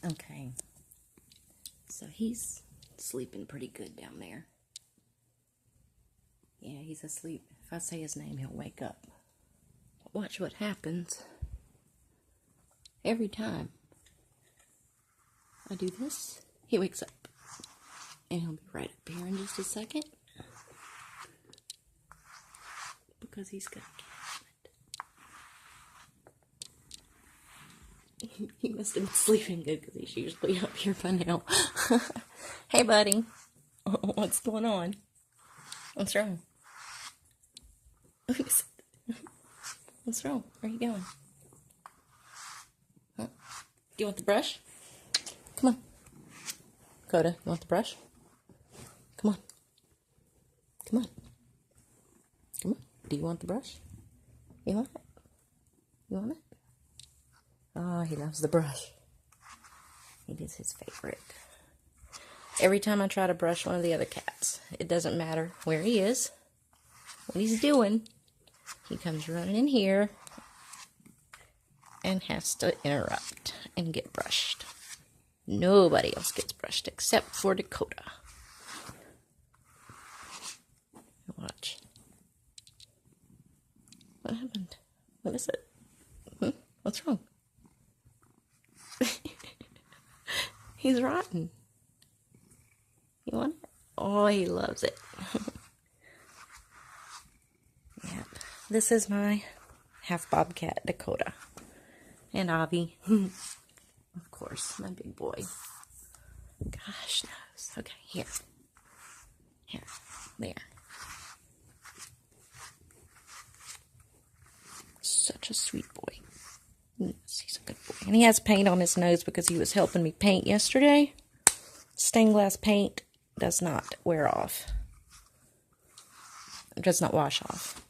Okay. So he's sleeping pretty good down there. Yeah, he's asleep. If I say his name, he'll wake up. But watch what happens. Every time I do this, he wakes up. And he'll be right up here in just a second. Because he's got a cat. He must have been sleeping good because he's usually up here by now. Hey, buddy. What's going on? What's wrong? What's wrong? Where are you going? Huh? Do you want the brush? Come on. Dakota, you want the brush? Come on. Come on. Come on. Do you want the brush? You want it? You want it? Oh, he loves the brush. It is his favorite. Every time I try to brush one of the other cats, it doesn't matter where he is, what he's doing, he comes running in here and has to interrupt and get brushed. Nobody else gets brushed except for Dakota. Watch. What happened? What is it? What's wrong? He's rotten. You want it? Oh, he loves it. Yep. This is my half bobcat, Dakota. And Avi. Of course, my big boy. Gosh knows. Okay, here. Here. There. Such a sweet boy. Yes, he's a good boy. And he has paint on his nose because he was helping me paint yesterday. Stained glass paint does not wear off. It does not wash off.